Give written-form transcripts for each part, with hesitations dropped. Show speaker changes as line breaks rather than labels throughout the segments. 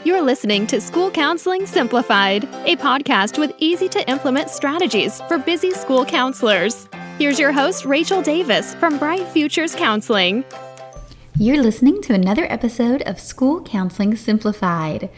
You're listening to School Counseling Simplified, a podcast with easy-to-implement strategies for busy school counselors. Here's your host, Rachel Davis from Bright Futures Counseling.
You're listening to another episode of School Counseling Simplified.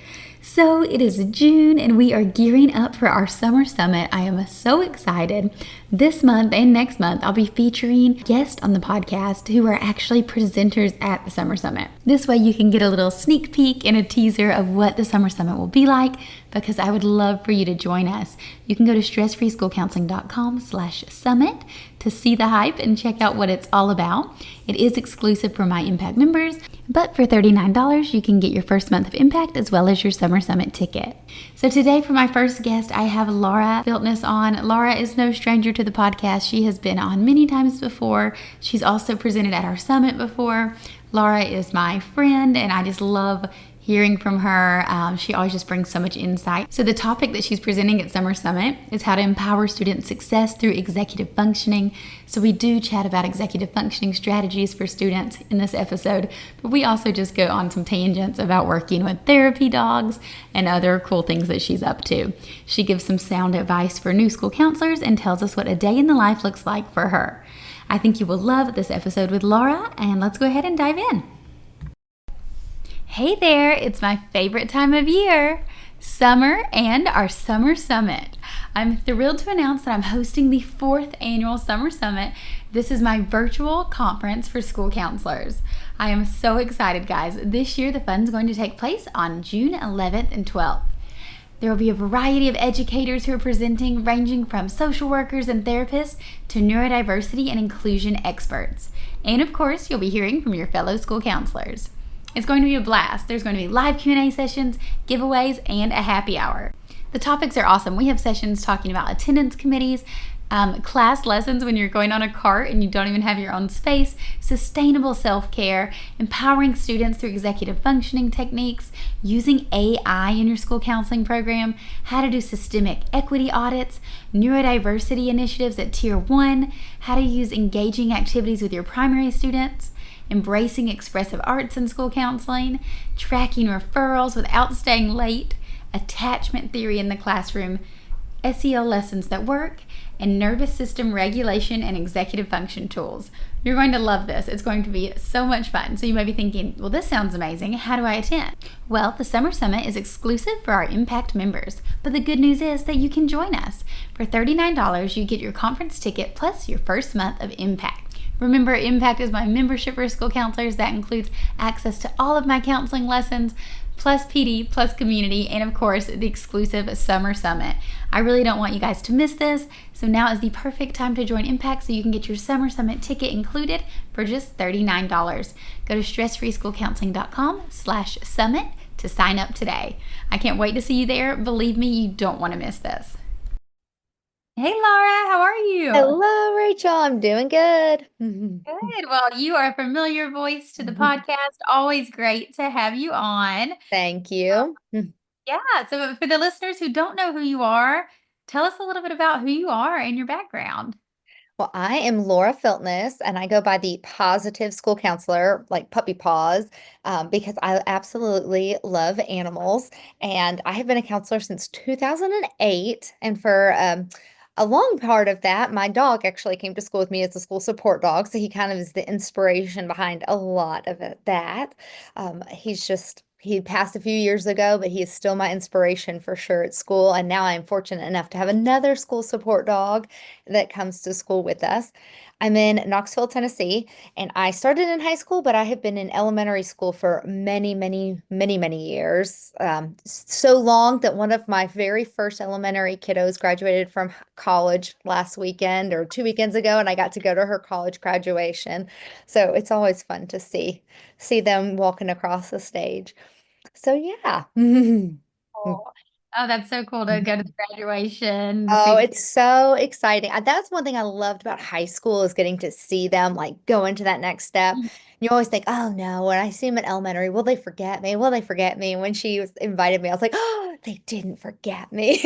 So it is June and we are gearing up for our summer summit. I am so excited. This month and next month, I'll be featuring guests on the podcast who are actually presenters at the summer summit. This way you can get a little sneak peek and a teaser of what the summer summit will be like, because I would love for you to join us. You can go to stressfreeschoolcounseling.com/summit to see the hype and check out what it's all about. It is exclusive for my Impact members, but for $39, you can get your first month of Impact as well as your Summer Summit ticket. So today for my first guest, I have Laura Filtness on. Laura is no stranger to the podcast. She has been on many times before. She's also presented at our summit before. Laura is my friend, and I just love hearing from her. She always just brings so much insight. So the topic that she's presenting at Summer Summit is how to empower student success through executive functioning. So we do chat about executive functioning strategies for students in this episode, but we also just go on some tangents about working with therapy dogs and other cool things that she's up to. She gives some sound advice for new school counselors and tells us what a day in the life looks like for her. I think you will love this episode with Laura, and let's go ahead and dive in. Hey there, it's my favorite time of year, summer and our Summer Summit. I'm thrilled to announce that I'm hosting the 4th annual Summer Summit. This is my virtual conference for school counselors. I am so excited, guys. This year, the fun's going to take place on June 11th and 12th. There will be a variety of educators who are presenting, ranging from social workers and therapists to neurodiversity and inclusion experts. And of course, you'll be hearing from your fellow school counselors. It's going to be a blast. There's going to be live Q&A sessions, giveaways, and a happy hour. The topics are awesome. We have sessions talking about attendance committees, class lessons when you're going on a cart and you don't even have your own space, sustainable self-care, empowering students through executive functioning techniques, using AI in your school counseling program, how to do systemic equity audits, neurodiversity initiatives at Tier 1, how to use engaging activities with your primary students, embracing expressive arts in school counseling, tracking referrals without staying late, attachment theory in the classroom, SEL lessons that work, and nervous system regulation and executive function tools. You're going to love this. It's going to be so much fun. So you might be thinking, well, this sounds amazing. How do I attend? Well, the Summer Summit is exclusive for our Impact members, but the good news is that you can join us. For $39, you get your conference ticket plus your first month of Impact. Remember, Impact is my membership for school counselors. That includes access to all of my counseling lessons, plus PD, plus community, and of course, the exclusive Summer Summit. I really don't want you guys to miss this, so now is the perfect time to join Impact so you can get your Summer Summit ticket included for just $39. Go to stressfreeschoolcounseling.com/summit to sign up today. I can't wait to see you there. Believe me, you don't want to miss this. Hey, Laura, how are you?
Hello, Rachel. I'm doing good.
Good. Well, you are a familiar voice to the podcast. Always great to have you on.
Thank you.
Yeah. So for the listeners who don't know who you are, tell us a little bit about who you are and your background.
Well, I am Laura Filtness, and I go by the PAWSitive School Counselor, like puppy paws, because I absolutely love animals. And I have been a counselor since 2008. And for a long part of that, my dog actually came to school with me as a school support dog. So he kind of is the inspiration behind a lot of that. He passed a few years ago, but he is still my inspiration for sure at school. And now I'm fortunate enough to have another school support dog that comes to school with us. I'm in Knoxville, Tennessee, and I started in high school, but I have been in elementary school for many, many, many, many years. So long that one of my very first elementary kiddos graduated from college last weekend or 2 weekends ago, and I got to go to her college graduation. So it's always fun to see them walking across the stage. So yeah.
Oh, that's so cool to go to the graduation.
Oh, it's so exciting. That's one thing I loved about high school is getting to see them like go into that next step. You always think, oh no, when I see them in elementary, will they forget me? Will they forget me? And when she invited me, I was like, oh, they didn't forget me.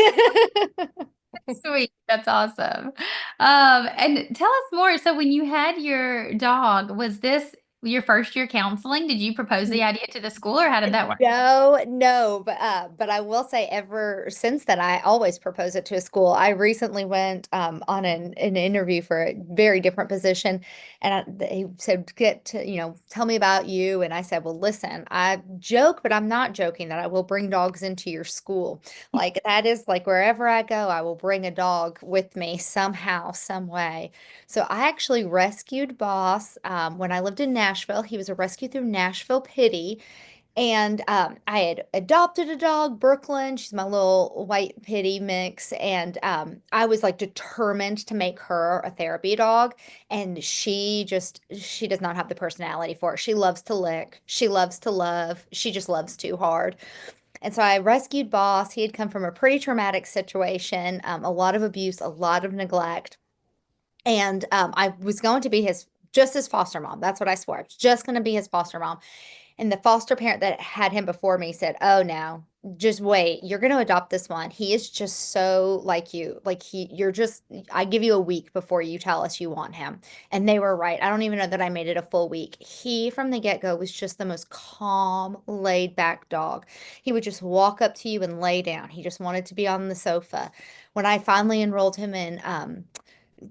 Sweet. That's awesome. And tell us more. So when you had your dog, was this your first year counseling? Did you propose the idea to the school, or how did that work?
No, no, but I will say ever since then I always propose it to a school. I recently went on an interview for a very different position, and they said, "Get to, tell me about you." And I said, "Well, listen, I joke, but I'm not joking that I will bring dogs into your school. Like that is like wherever I go, I will bring a dog with me somehow, some way." So I actually rescued Boss when I lived in Nashville. He was a rescue through Nashville Pity. And I had adopted a dog, Brooklyn. She's my little white pitty mix. And I was like determined to make her a therapy dog. And she does not have the personality for it. She loves to lick. She loves to love. She just loves too hard. And so I rescued Boss. He had come from a pretty traumatic situation, a lot of abuse, a lot of neglect. And I was going to be just his foster mom. That's what I swore. I was just going to be his foster mom. And the foster parent that had him before me said, "Oh no, just wait. You're going to adopt this one. He is just so like you. Like I give you a week before you tell us you want him." And they were right. I don't even know that I made it a full week. He, from the get-go, was just the most calm, laid back dog. He would just walk up to you and lay down. He just wanted to be on the sofa. When I finally enrolled him in,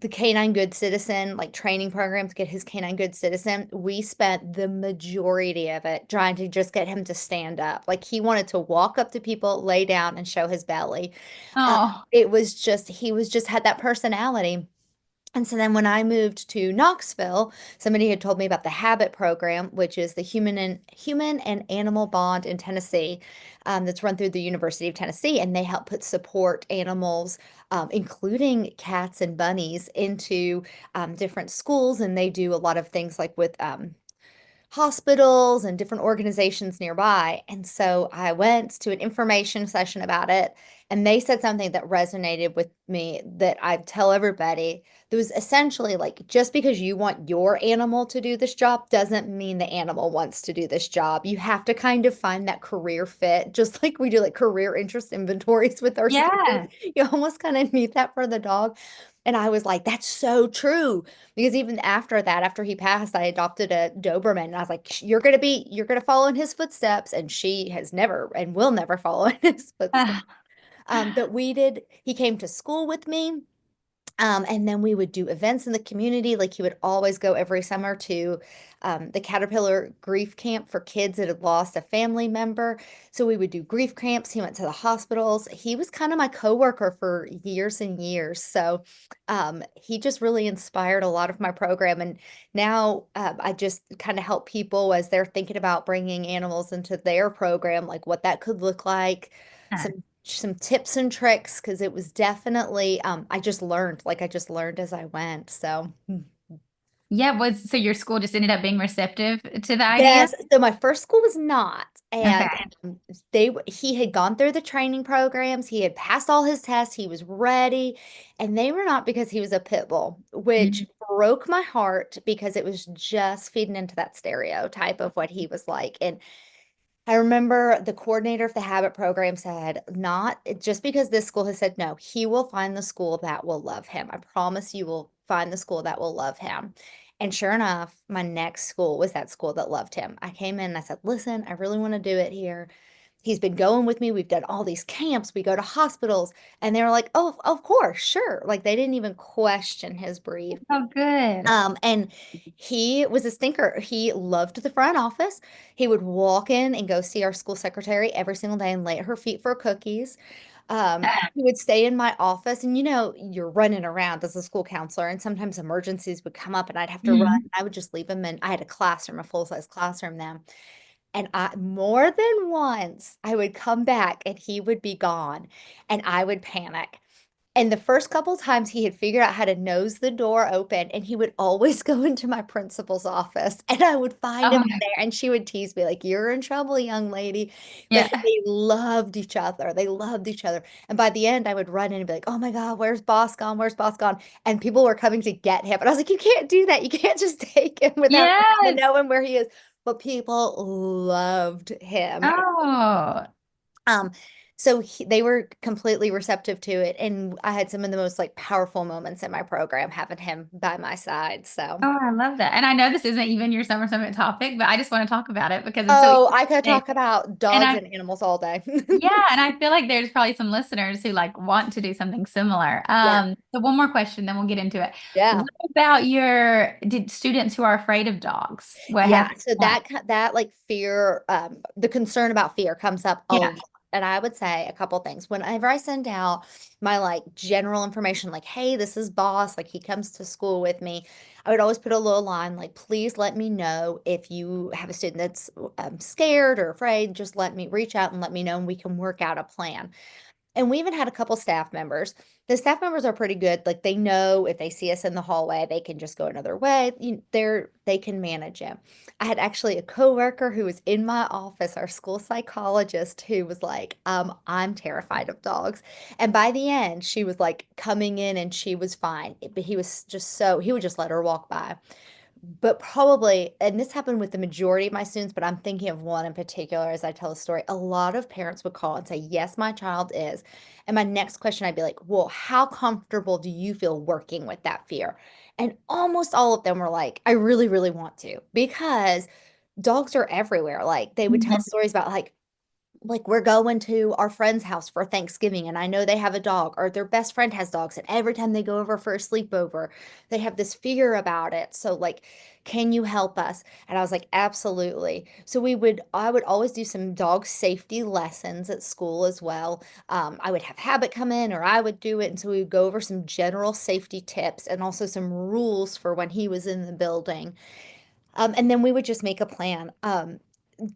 the canine good citizen like training program to get his canine good citizen, we spent the majority of it trying to just get him to stand up. Like he wanted to walk up to people, lay down, and show his belly. uh,
Oh,
it was just he was just had that personality. And so then when I moved to Knoxville, somebody had told me about the Habit program, which is the human and animal bond in Tennessee, that's run through the University of Tennessee, and they help put support animals, including cats and bunnies, into different schools, and they do a lot of things like with hospitals and different organizations nearby. And so I went to an information session about it, and they said something that resonated with me that I tell everybody. There was essentially like, just because you want your animal to do this job doesn't mean the animal wants to do this job. You have to kind of find that career fit, just like we do like career interest inventories with our students.
yeah.
You almost kind of need that for the dog. And I was like, that's so true. Because even after that, after he passed, I adopted a Doberman. And I was like, you're gonna follow in his footsteps. And she has never and will never follow in his footsteps. But he came to school with me. And then we would do events in the community. Like he would always go every summer to the Caterpillar Grief Camp for kids that had lost a family member. So we would do grief camps. He went to the hospitals. He was kind of my coworker for years and years. So he just really inspired a lot of my program. And now I just kind of help people as they're thinking about bringing animals into their program, like what that could look like, some tips and tricks, because it was definitely I just learned as I went. So
Yeah, so your school just ended up being receptive to the idea?
yes, so my first school was not. And
Okay.
he had gone through the training programs, he had passed all his tests, he was ready, and they were not, because he was a pit bull, which
Mhm.
broke my heart because it was just feeding into that stereotype of what he was like. And I remember the coordinator of the habit program said, not just because this school has said no, he will find the school that will love him. I promise you will find the school that will love him. And sure enough, my next school was that school that loved him. I came in and I said, "Listen, I really want to do it here." He's been going with me. We've done all these camps. We go to hospitals. And they were like, "Oh, of course, sure." Like they didn't even question his breed.
Oh, good.
And he was a stinker. He loved the front office. He would walk in and go see our school secretary every single day and lay at her feet for cookies. He would stay in my office, and you're running around as a school counselor, and sometimes emergencies would come up and I'd have to run.
Mhm.
I would just leave him, and I had a classroom, a full-size classroom then. And more than once, I would come back and he would be gone, and I would panic. And the first couple times he had figured out how to nose the door open, and he would always go into my principal's office, and I would find him
Oh,
in there, and she would tease me like, "You're in trouble, young lady." But
yeah.
they loved each other. They loved each other. And by the end, I would run in and be like, "Oh my God, where's boss gone? Where's boss gone?" And people were coming to get him. And I was like, "You can't do that. You can't just take him without
Yes.
knowing where he is." But people loved him.
Oh,
Um, So they were completely receptive to it, and I had some of the most like powerful moments in my program having him by my side. So,
Oh, I love that. And I know this isn't even your summer summit topic, but I just want to talk about it because it's so
oh, I could
interesting.
talk about
And
dogs
I,
and animals all day.
yeah, and I feel like there's probably some listeners who like want to do something similar.
Yeah,
So one more question, then we'll get into it.
yeah.
What about your did students who are afraid of dogs? What have
Yeah, so that like fear, the concern about fear comes up a
yeah.
lot. And I would say a couple things. Whenever I send out my like general information, like, hey, this is boss, like he comes to school with me, I would always put a little line like, please let me know if you have a student that's scared or afraid. Just let me reach out and let me know, and we can work out a plan. And we even had a couple staff members. The staff members are pretty good. Like they know if they see us in the hallway, they can just go another way. They can manage it. I had actually a coworker who was in my office, our school psychologist, who was like, I'm terrified of dogs. And by the end, she was like coming in and she was fine. But he was just he would just let her walk by. But probably, and this happened with the majority of my students, but I'm thinking of one in particular as I tell the story. A lot of parents would call and say, yes, my child is. And my next question, I'd be like, well, how comfortable do you feel working with that fear? And almost all of them were like, I really, really want to, because dogs are everywhere. Like they would tell
Mhm.
stories about like we're going to our friend's house for Thanksgiving and I know they have a dog or their best friend has dogs and every time they go over for a sleepover, they have this fear about it. So like, can you help us? And I was like, absolutely. So I would always do some dog safety lessons at school as well. I would have Habit come in or I would do it. And so we would go over some general safety tips and also some rules for when he was in the building. And then we would just make a plan.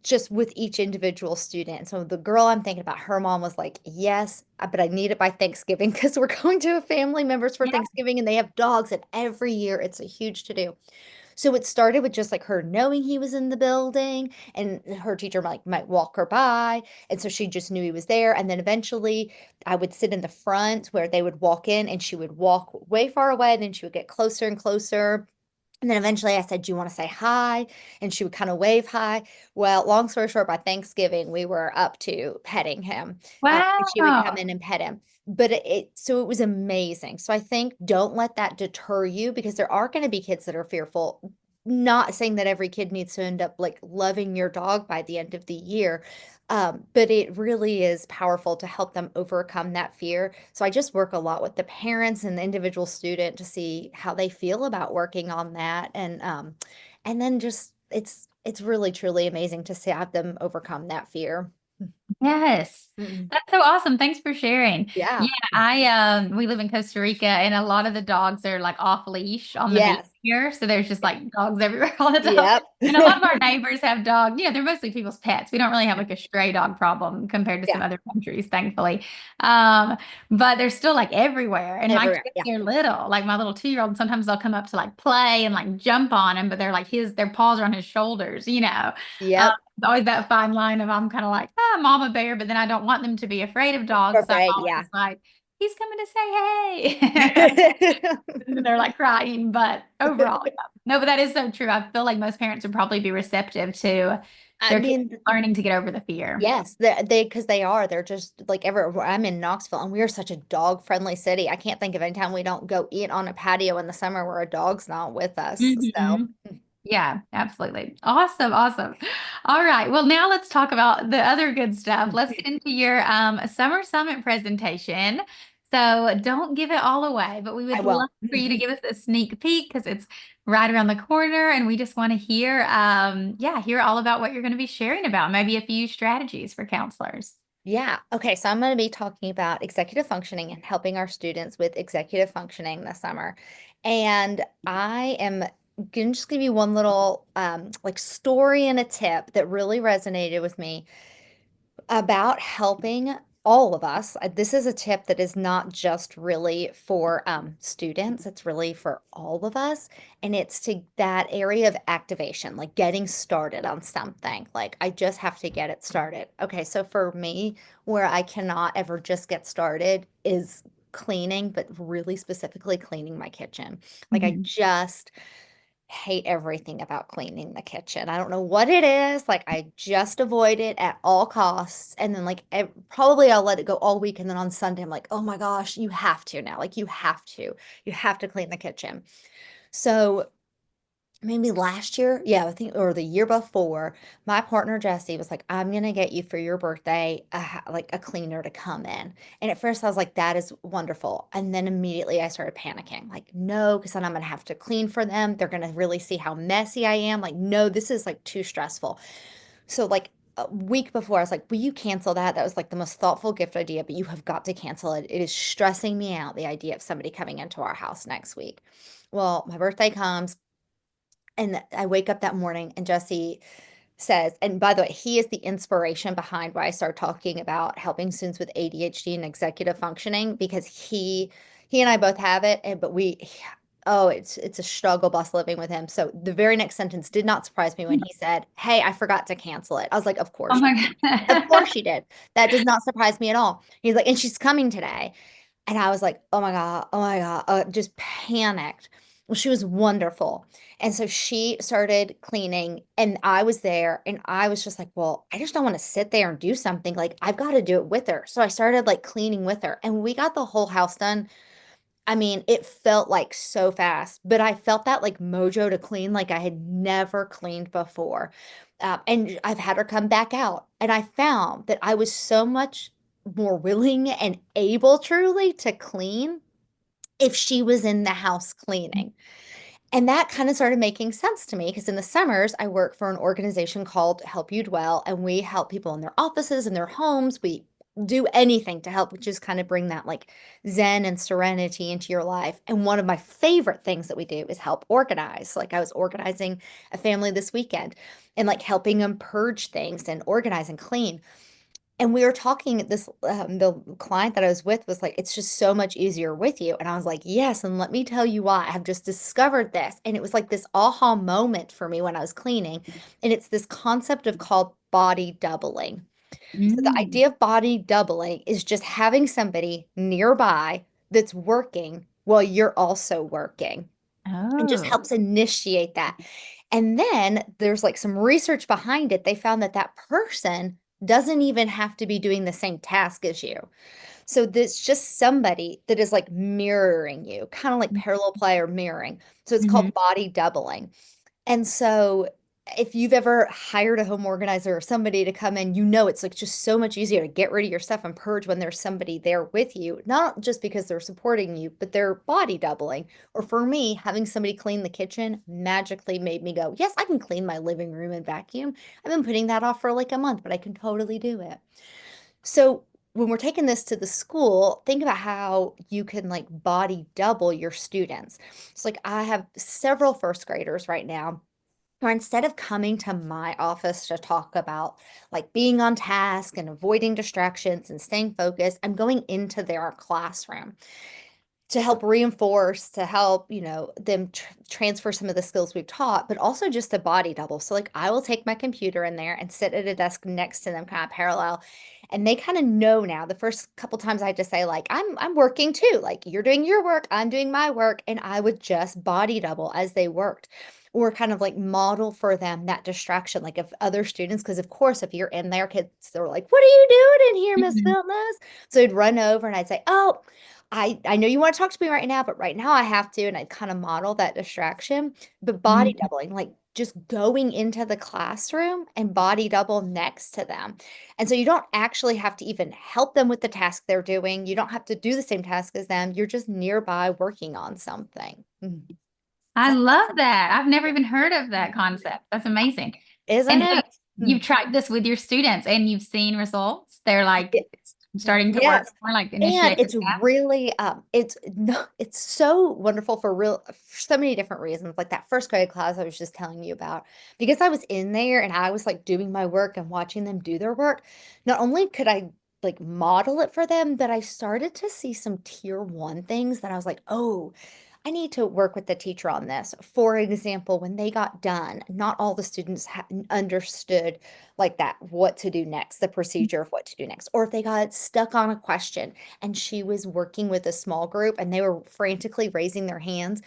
Just with each individual student. So the girl I'm thinking about, her mom was like, yes, but I need it by Thanksgiving because we're going to a family members for
Yeah.
Thanksgiving and they have dogs and every year it's a huge to do. So it started with just like her knowing he was in the building and her teacher might walk her by. And so she just knew he was there. And then eventually I would sit in the front where they would walk in and she would walk way far away. And then she would get closer and closer. And then eventually I said, do you want to say hi? And she would kind of wave hi. Well, long story short, by Thanksgiving, we were up to petting him. And she would come
Wow.
in and pet him. But so it was amazing. So I think don't let that deter you because there are going to be kids that are fearful. Not saying that every kid needs to end up like loving your dog by the end of the year. But it really is powerful to help them overcome that fear. So I just work a lot with the parents and the individual student to see how they feel about working on that. And then just it's really truly amazing to see have them overcome that fear.
Yes.
Mm.
That's so awesome. Thanks for sharing. Yeah,
Yeah.
we live in Costa Rica and a lot of the dogs are like off leash on the beach
Yes.
here. So there's just like dogs everywhere all the time.
Yep.
And a lot of our neighbors have dogs. They're mostly people's pets. We don't really have like a stray dog problem compared to some
Yeah.
other countries, thankfully. Um, but they're still like everywhere. And my
Everywhere.
kids
Yeah.
are little, like my little 2-year-old, sometimes they'll come up to like play and like jump on him, but they're like their paws are on his shoulders.
Yep.
It's always that fine line of I'm kind of like, mama bear, but then I don't want them to be afraid of dogs. So I'm
Afraid. Yeah.
always like, he's coming to say hey. And they're like crying, but overall, yeah. No, but that is so true. I feel like most parents would probably be receptive to
I
their kids
mean,
learning to get over the fear.
yes, because they're just like everywhere. I'm in Knoxville and we are such a dog friendly city. I can't think of any time we don't go eat on a patio in the summer where a dog's not with us. So,
Mhm. Yeah, absolutely. Awesome, awesome. All right. Well, now let's talk about the other good stuff. Let's get into your Summer Summit presentation. So don't give it all away, but we
I
would love
will.
for you to give us a sneak peek because it's right around the corner and we just want to hear all about what you're going to be sharing about, maybe a few strategies for counselors.
Yeah. Okay. So I'm going to be talking about executive functioning and helping our students with executive functioning this summer. And I am going to just give you one little like story and a tip that really resonated with me about helping all of us. This is a tip that is not just really for students, it's really for all of us. And it's to that area of activation, like getting started on something. Like, I just have to get it started. Okay, so for me, where I cannot ever just get started is cleaning, but really specifically cleaning my kitchen. Like, I
Mhm.
just hate everything about cleaning the kitchen. I don't know what it is. Like I just avoid it at all costs. And then like probably I'll let it go all week. And then on Sunday, I'm like, oh my gosh, you have to now. Like you have to clean the kitchen. So maybe last year, yeah, I think, or the year before, my partner Jesse was like, "I'm gonna get you for your birthday, like a cleaner to come in." And at first, I was like, "That is wonderful," and then immediately I started panicking, like, "No, because then I'm gonna have to clean for them. They're gonna really see how messy I am. Like, no, this is like too stressful." So, like a week before, I was like, "Will you cancel that? That was like the most thoughtful gift idea, but you have got to cancel it. It is stressing me out, the idea of somebody coming into our house next week." Well, my birthday comes. And I wake up that morning and Jesse says, and by the way, he is the inspiration behind why I started talking about helping students with ADHD and executive functioning because he and I both have it, and but oh, it's a struggle bus living with him. So the very next sentence did not surprise me when he said, "Hey, I forgot to cancel it." I was like, "Of
Oh
course you
my
of
God.
course you did. That does not surprise me at all." He's like, "And she's coming today." And I was like, oh my God, just panicked. Well, she was wonderful. And so she started cleaning, and I was there, and I was just like, well, I just don't want to sit there and do something. Like, I've got to do it with her. So I started like cleaning with her, and we got the whole house done. I mean, it felt like so fast, but I felt that like mojo to clean like I had never cleaned before. And I've had her come back out, and I found that I was so much more willing and able truly to clean if she was in the house cleaning. And that kind of started making sense to me because in the summers, I work for an organization called Help You Dwell, and we help people in their offices and their homes. We do anything to help, just kind of bring that like zen and serenity into your life. And one of my favorite things that we do is help organize. Like I was organizing a family this weekend and like helping them purge things and organize and clean. And we were talking this, the client that I was with was like, "It's just so much easier with you." And I was like, "Yes, and let me tell you why. I have just discovered this." And it was like this aha moment for me when I was cleaning. And it's this concept of called body doubling. So the
Mm.
idea of body doubling is just having somebody nearby that's working while you're also working. And just
Oh.
helps initiate that. And then there's like some research behind it. They found that that person doesn't even have to be doing the same task as you. So there's just somebody that is like mirroring you, kind of like parallel play or mirroring. So it's
Mm-hmm.
called body doubling. And so if you've ever hired a home organizer or somebody to come in, you know it's like just so much easier to get rid of your stuff and purge when there's somebody there with you, not just because they're supporting you, but they're body doubling. Or for me, having somebody clean the kitchen magically made me go, yes, I can clean my living room and vacuum. I've been putting that off for like a month, but I can totally do it. So when we're taking this to the school, think about how you can like body double your students. It's like I have several first graders right now or instead of coming to my office to talk about like being on task and avoiding distractions and staying focused, I'm going into their classroom to help reinforce, to help, them transfer some of the skills we've taught, but also just a body double. So, like, I will take my computer in there and sit at a desk next to them, kind of parallel, and they kind of know now. The first couple times I had to say, like, I'm working too. Like, you're doing your work, I'm doing my work, and I would just body double as they worked. Or kind of like model for them that distraction, like if other students, because of course, if you're in there, kids, they're like, "What are you doing in here, Miss
Mm-hmm.
Filtness?" So I'd run over and I'd say, "Oh, I know you wanna talk to me right now, but right now I have to," and I kinda model that distraction, but body doubling, like, just going into the classroom and body double next to them, and so you don't actually have to even help them with the task they're doing, you don't have to do the same task as them, you're just nearby working on something. Mhm.
I
So
love that. I've never even heard of that concept. That's amazing.
isn't
And so
it?
you've tried this with your students and you've seen results. They're like
Mm.
starting to work
Yes,
more, like
and
initiate the
it's
task.
really, it's no it's so wonderful for so many different reasons, like that 1st grade class I was just telling you about, because I was in there and I was, like, doing my work and watching them do their work, not only could I, like, model it for them, but I started to see some tier 1 things that I was like, "Oh, I need to work with the teacher on this." For example, when they got done, not all the students understood like that, what to do next, the procedure of what to do next. Or if they got stuck on a question and she was working with a small group and they were frantically raising their hands,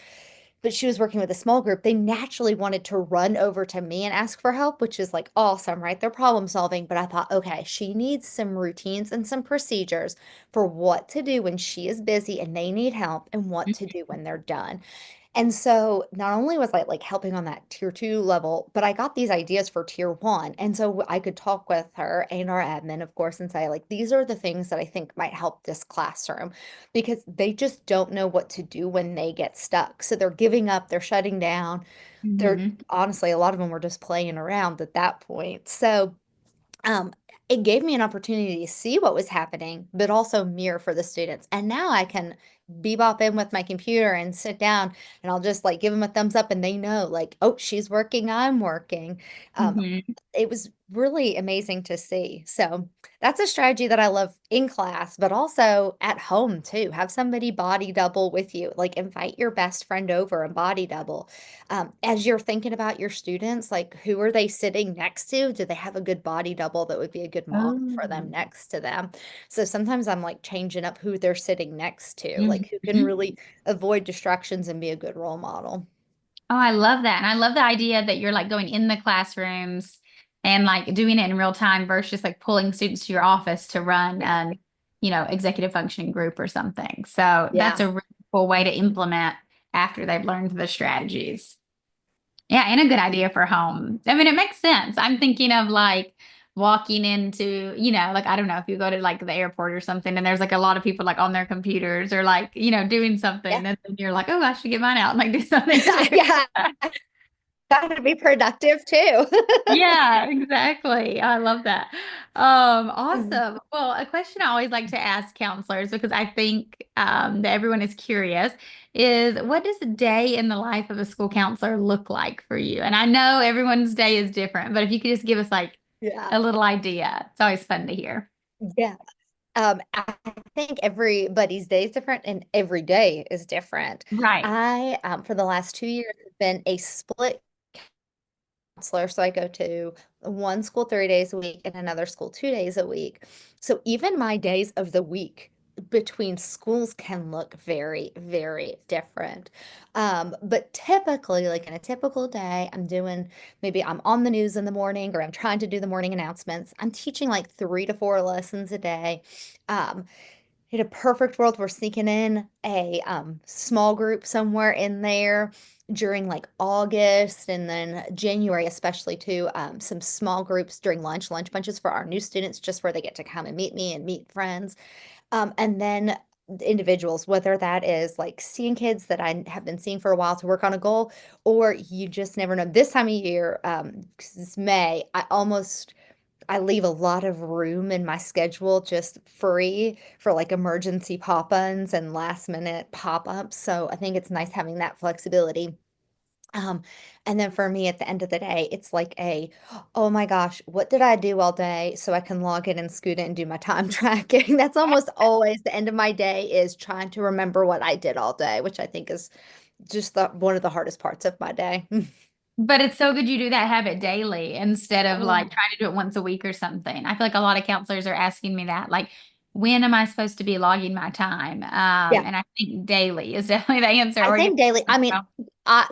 but she was working with a small group, they naturally wanted to run over to me and ask for help, which is like awesome, right? They're problem solving. But I thought, okay, she needs some routines and some procedures for what to do when she is busy and they need help and what to do when they're done. And so not only was I like helping on that tier two level, but I got these ideas for tier one. And so I could talk with her and our admin, of course, and say, like, these are the things that I think might help this classroom because they just don't know what to do when they get stuck. So they're giving up, they're shutting down. They're
Mhm.
honestly, a lot of them were just playing around at that point. So um, it gave me an opportunity to see what was happening, but also mirror for the students. And now I can bebop in with my computer and sit down and I'll just like give them a thumbs up and they know like, oh, she's working, I'm working. Um,
Mhm.
it was really amazing to see. So that's a strategy that I love in class, but also at home too. Have somebody body double with you, like invite your best friend over and body double. As you're thinking about your students, like who are they sitting next to? Do they have a good body double that would be a good model for them
Oh.
next to them? So sometimes I'm like changing up who they're sitting next to, like who can
Mhm.
really avoid distractions and be a good role model.
Oh, I love that. And I love the idea that you're like going in the classrooms and like doing it in real time versus just like pulling students to your office to run
Yeah.
an, executive functioning group or something. So that's
Yeah.
a really cool way to implement after they've learned the strategies. Yeah, and a good idea for home. I mean, it makes sense. I'm thinking of like walking into, like I don't know if you go to like the airport or something and there's like a lot of people like on their computers or like, doing something
Yeah.
and then you're like, oh, I should get mine out and like do something too.
Yeah. Got to be productive too.
Yeah, exactly. I love that. Awesome. Well, a question I always like to ask counselors because I think that everyone is curious is what does a day in the life of a school counselor look like for you? And I know everyone's day is different, but if you could just give us like
Yeah.
a little idea, it's always fun to hear.
Yeah. I think everybody's day is different and every day is different.
Right.
For the last 2 years, have been a split counselor. So I go to one school 3 days a week and another school 2 days a week. So even my days of the week between schools can look very, very different. But typically, like in a typical day, maybe I'm on the news in the morning or I'm trying to do the morning announcements. I'm teaching like 3 to 4 lessons a day. Um, in a perfect world, we're sneaking in a small group somewhere in there during like August and then January, especially too. Some small groups during lunch bunches for our new students, just where they get to come and meet me and meet friends. And then individuals, whether that is like seeing kids that I have been seeing for a while to work on a goal, or you just never know. This time of year, 'cause it's May, I leave a lot of room in my schedule just free for like emergency pop-ins and last minute pop-ups. So I think it's nice having that flexibility. Um, and then for me at the end of the day, it's like oh my gosh, what did I do all day? So I can log in and scoot it and do my time tracking. That's almost always the end of my day is trying to remember what I did all day, which I think is just one of the hardest parts of my day.
But it's so good you do that habit daily instead of like
Oh,
trying to do it once a week or something. I feel like a lot of counselors are asking me that, like, when am I supposed to be logging my time?
yeah.
And I think daily is definitely the answer.
I
Or you,
think daily, I mean,
know,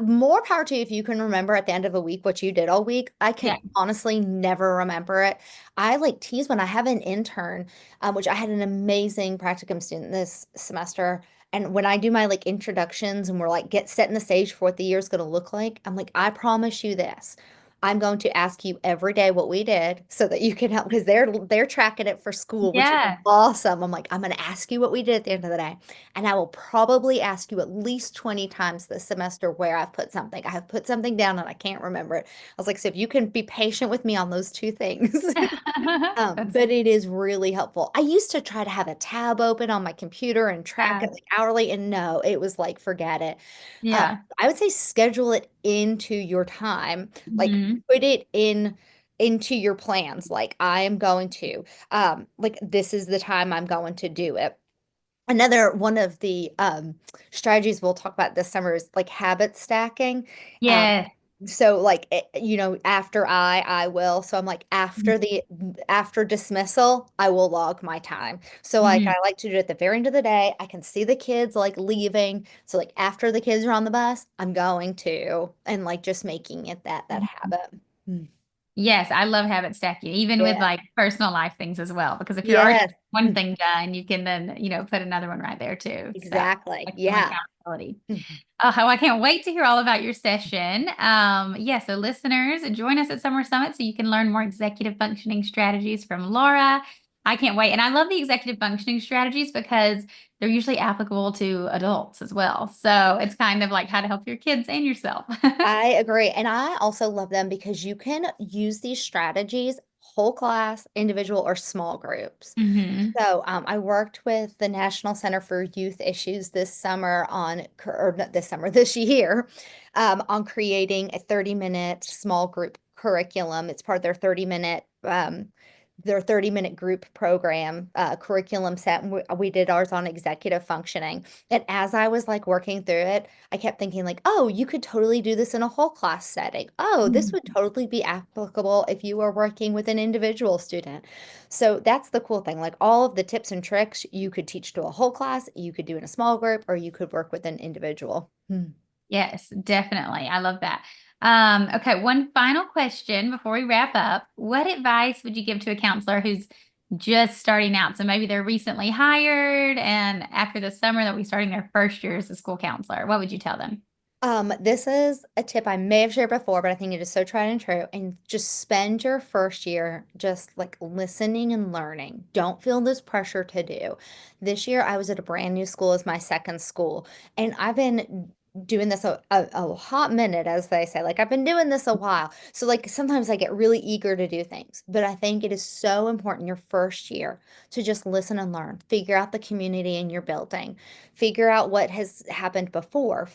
more power to you if you can remember at the end of a week what you did all week. I
yeah,
can honestly never remember it. I like tease when I have an intern, which I had an amazing practicum student this semester. And when I do my like introductions and we're like get setting the stage for what the year's going to look like, I'm like, I promise you this. I'm going to ask you every day what we did so that you can help because they're tracking it for school, which is
yeah.
awesome. I'm like, I'm going to ask you what we did at the end of the day. And I will probably ask you at least 20 times this semester where I've put something. I have put something down and I can't remember it. I was like, so if you can be patient with me on those two things.
That's
But it is really helpful. I used to try to have a tab open on my computer and track
yeah,
it like hourly, and no, it was like, forget it.
yeah.
I would say schedule it into your time, like
Mhm.
put it into your plans. Like I am going to, like this is the time I'm going to do it. Another one of the strategies we'll talk about this summer is like habit stacking. Um,
Yes.
So like after I will. So I'm like after dismissal, I will log my time. So like I
Mhm.
like to do it at the very end of the day. I can see the kids like leaving. So like after the kids are on the bus, I'm going to and like just making it that habit. Mm.
Yes, I love habit stacking, even with
Yeah.
like personal life things as well. Because if you're already
Yes.
one
Mm.
thing done, you can then, put another one right there too. So
Exactly.
like some
Yeah.
accountability.
Mhm.
Oh, how I can't wait to hear all about your session. Yeah, so listeners, join us at Summer Summit so you can learn more executive functioning strategies from Laura. I can't wait. And I love the executive functioning strategies because they're usually applicable to adults as well. So it's kind of like how to help your kids and yourself.
I agree. And I also love them because you can use these strategies whole class, individual, or small groups.
Hmm.
So I worked with the National Center for Youth Issues this summer or not this summer, this year, on creating a 30-minute small group curriculum. It's part of their 30-minute group program curriculum set. And we did ours on executive functioning. And as I was like working through it, I kept thinking like, oh, you could totally do this in a whole class setting. Oh, this would totally be applicable if you were working with an individual student. So that's the cool thing. Like all of the tips and tricks you could teach to a whole class, you could do in a small group, or you could work with an individual. Hmm.
Yes, definitely. I love that. Okay, one final question before we wrap up. What advice would you give to a counselor who's just starting out? So maybe they're recently hired and after the summer they'll be starting their first year as a school counselor. What would you tell them?
This is a tip I may have shared before, but I think it is so tried and true. And just spend your first year just like listening and learning. Don't feel this pressure to do. This year, I was at a brand new school as my second school, and I've been doing this a hot minute, as they say. Like, I've been doing this a while. So, like, sometimes I get really eager to do things, but I think it is so important your first year to just listen and learn, figure out the community in your building, figure out what has happened before,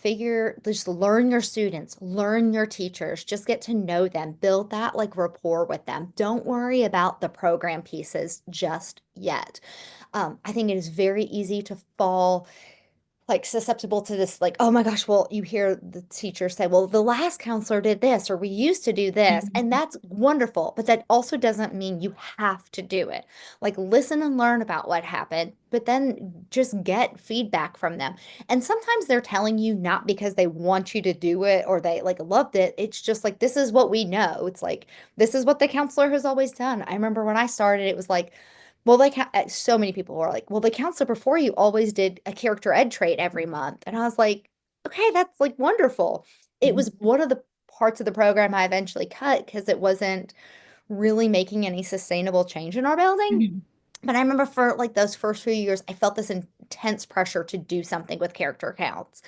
just learn your students, learn your teachers, just get to know them, build that like rapport with them. Don't worry about the program pieces just yet. I think it is very easy to fall like susceptible to this, like, oh my gosh, well, you hear the teacher say, well, the last counselor did this, or we used to do this, and
Mhm.
that's wonderful, but that also doesn't mean you have to do it. Like, listen and learn about what happened, but then just get feedback from them. And sometimes they're telling you not because they want you to do it or they like loved it. It's just like, this is what we know. It's like, this is what the counselor has always done. I remember when I started, it was like, well, so many people were like, well, the counselor before you always did a character ed trait every month. And I was like, okay, that's like wonderful. It
Mhm.
was one of the parts of the program I eventually cut because it wasn't really making any sustainable change in our building.
Mhm.
But I remember for like those first few years, I felt this intense pressure to do something with character counts.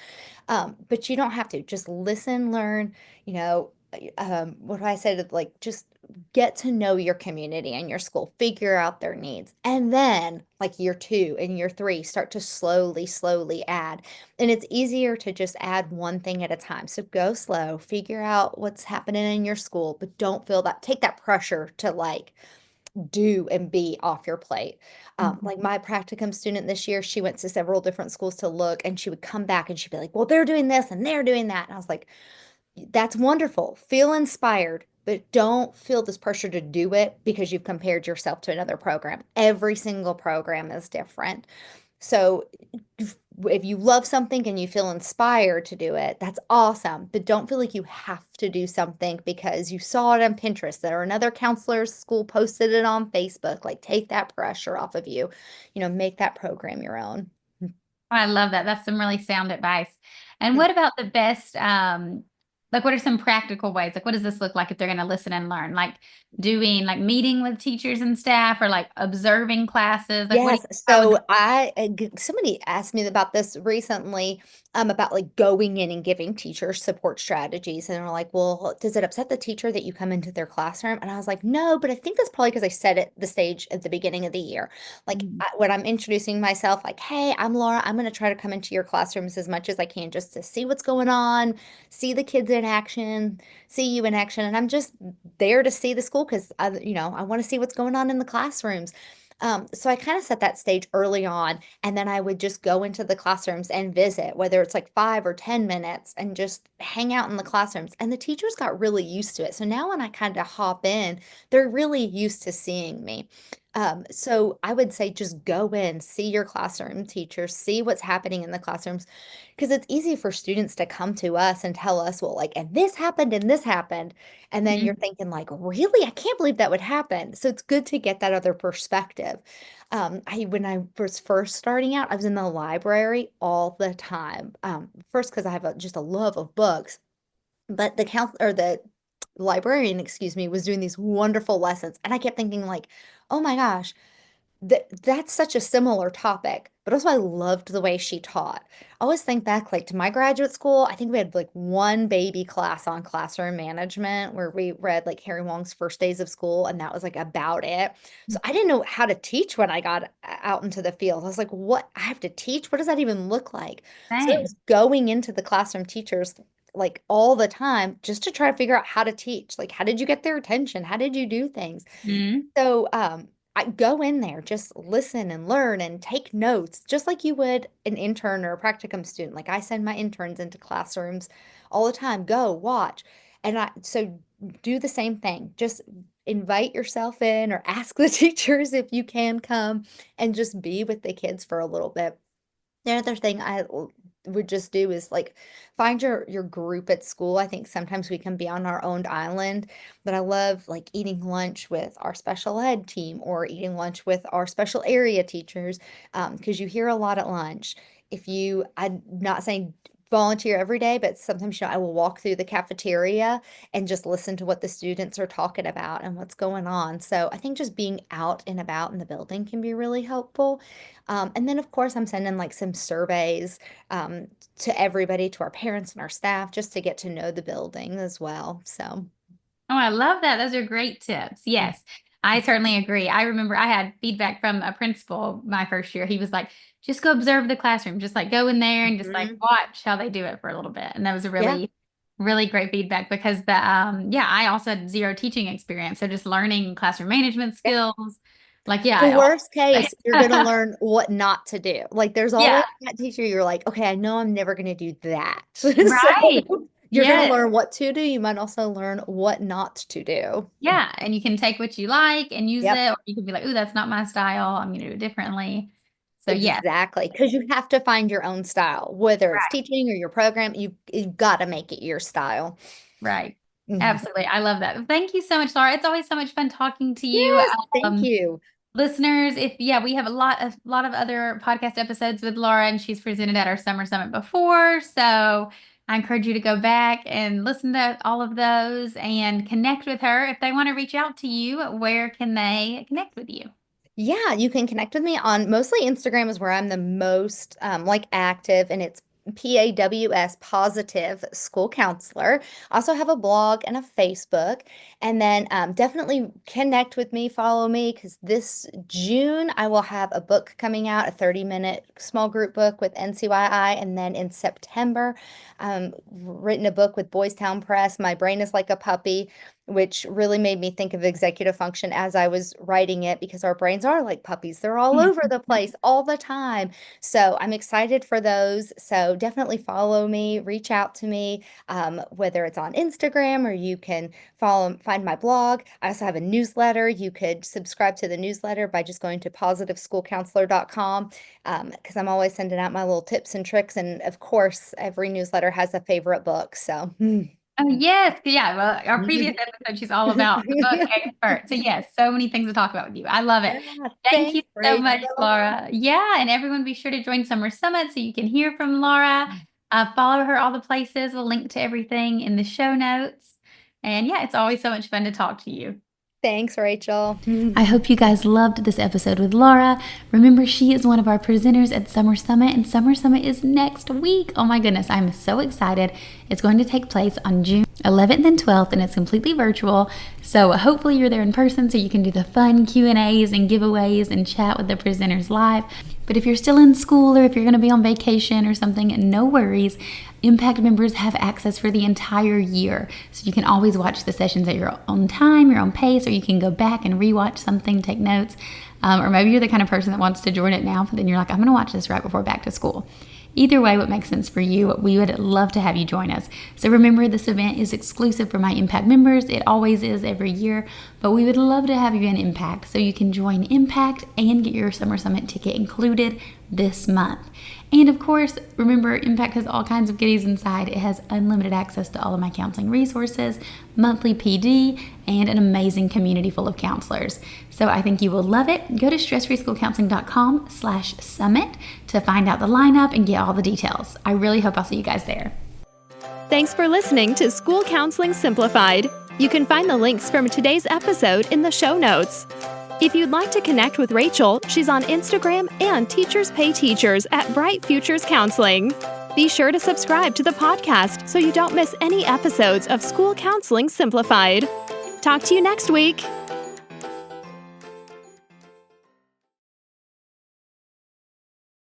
But you don't have to. Just listen, learn, what do I say to like just get to know your community and your school, figure out their needs. And then like year two and year three, start to slowly add. And it's easier to just add one thing at a time. So go slow, figure out what's happening in your school, but don't feel that, take that pressure to like do and be off your plate.
Mhm.
Like my practicum student this year, she went to several different schools to look, and she would come back and she'd be like, well, they're doing this and they're doing that. And I was like, that's wonderful. Feel inspired, but don't feel this pressure to do it because you've compared yourself to another program. Every single program is different. So if you love something and you feel inspired to do it, that's awesome. But don't feel like you have to do something because you saw it on Pinterest that or another counselor's school posted it on Facebook. Like take that pressure off of you. Make that program your own.
I love that. That's some really sound advice. And what about the best, like what are some practical ways? Like what does this look like if they're going to listen and learn? Like doing like meeting with teachers and staff or like observing classes? Like
Yes.
how would
So somebody asked me about this recently, about like going in and giving teachers support strategies. And they're like, well, does it upset the teacher that you come into their classroom? And I was like, no, but I think that's probably because I set it the stage at the beginning of the year. Like
Mhm.
when I'm introducing myself, like, hey, I'm Laura. I'm going to try to come into your classrooms as much as I can just to see what's going on, see the kids in action, see you in action. And I'm just there to see the school because I want to see what's going on in the classrooms. So I kind of set that stage early on, and then I would just go into the classrooms and visit, whether it's like 5 or 10 minutes, and just hang out in the classrooms. And the teachers got really used to it. So now when I kind of hop in, they're really used to seeing me. So I would say just go in, see your classroom teachers, see what's happening in the classrooms, because it's easy for students to come to us and tell us, well, like, and this happened and this happened. And then you're
Mhm.
thinking like, really? I can't believe that would happen. So it's good to get that other perspective. When I was first starting out, I was in the library all the time. First, because I have just a love of books, but the librarian, excuse me, was doing these wonderful lessons, and I kept thinking like, oh my gosh, that's such a similar topic, but also I loved the way she taught. I always think back like to my graduate school. I think we had like one baby class on classroom management where we read like Harry Wong's First Days of School, and that was like about it. So I didn't know how to teach when I got out into the field. I was like, what? I have to teach? What does that even look like? So I
Same.
was going into the classroom teachers like all the time just to try to figure out how to teach. Like, how did you get their attention? How did you do things?
Mhm.
So, I go in there, just listen and learn and take notes, just like you would an intern or a practicum student. Like I send my interns into classrooms all the time. Go watch, and so do the same thing. Just invite yourself in, or ask the teachers if you can come and just be with the kids for a little bit. The other thing would just do is like find your group at school. I think sometimes we can be on our own island, but I love like eating lunch with our special ed team or eating lunch with our special area teachers, because you hear a lot at lunch. I'm not saying volunteer every day, but sometimes, I will walk through the cafeteria and just listen to what the students are talking about and what's going on. So I think just being out and about in the building can be really helpful. And then, of course, I'm sending like some surveys to everybody, to our parents and our staff, just to get to know the building as well. So,
Oh, I love that. Those are great tips. Yes, I certainly agree. I remember I had feedback from a principal my first year. He was like, just go observe the classroom, just like go in there and just like
mhm.
watch how they do it for a little bit. And that was a
Yeah.
really, really great feedback because yeah, I also had zero teaching experience. So just learning classroom management
Yeah.
skills. Like, yeah,
The worst case, you're going to
I
learn what not to do. Like, there's
yeah,
always that teacher you're like, okay, I know I'm never going to do that.
right.
So, you're going to
Yes.
learn what to do. You might also learn what not to do.
Yeah. And you can take what you like and use
Yep.
it, or you can be like, ooh, that's not my style. I'm going to do it differently. So, yes.
Exactly. Because you have to find your own style, whether it's teaching or your program, you've got to make it your style.
Right.
Mhm.
Absolutely. I love that. Thank you so much, Laura. It's always so much fun talking to you.
Yes, thank you.
Listeners, if yeah, we have a lot of other podcast episodes with Laura, and she's presented at our summer summit before. So I encourage you to go back and listen to all of those and connect with her. If they want to reach out to you, where can they connect with you?
Yeah, you can connect with me on mostly Instagram is where I'm the most like active, and it's PAWSitive School Counselor. I also have a blog and a Facebook, and then definitely connect with me, follow me, because this June I will have a book coming out, a 30-minute small group book with NCYI, and then in September, written a book with Boys Town Press. My Brain is Like a Puppy, which really made me think of executive function as I was writing it, because our brains are like puppies. They're all over the place all the time. So I'm excited for those. So definitely follow me, reach out to me, whether it's on Instagram, or you can find my blog. I also have a newsletter. You could subscribe to the newsletter by just going to positiveschoolcounselor.com, because I'm always sending out my little tips and tricks. And of course, every newsletter has a favorite book. So,
Oh, yes. Yeah. Well, our previous episode, she's all about the book expert. So, yes, so many things to talk about with you. I love it.
yeah,
Thank you
thanks,
so much,
Rachel.
Laura. Yeah. And everyone be sure to join Summer Summit so you can hear from Laura. Follow her all the places. We'll link to everything in the show notes. And yeah, it's always so much fun to talk to you.
Thanks, Rachel.
I hope you guys loved this episode with Laura. Remember, she is one of our presenters at Summer Summit, and Summer Summit is next week. Oh my goodness, I'm so excited. It's going to take place on June 11th and 12th, and it's completely virtual. So hopefully you're there in person so you can do the fun Q&As and giveaways and chat with the presenters live. But if you're still in school or if you're going to be on vacation or something, no worries. Impact members have access for the entire year. So you can always watch the sessions at your own time, your own pace, or you can go back and rewatch something, take notes. Or maybe you're the kind of person that wants to join it now, but then you're like, I'm going to watch this right before back to school. Either way, what makes sense for you, we would love to have you join us. So remember, this event is exclusive for my Impact members. It always is every year, but we would love to have you in Impact. So you can join Impact and get your Summer Summit ticket included this month. And of course, remember, Impact has all kinds of goodies inside. It has unlimited access to all of my counseling resources, monthly PD, and an amazing community full of counselors. So I think you will love it. Go to stressfreeschoolcounseling.com/summit to find out the lineup and get all the details. I really hope I'll see you guys there.
Thanks for listening to School Counseling Simplified. You can find the links from today's episode in the show notes. If you'd like to connect with Rachel, she's on Instagram and Teachers Pay Teachers at Bright Futures Counseling. Be sure to subscribe to the podcast so you don't miss any episodes of School Counseling Simplified. Talk to you next week.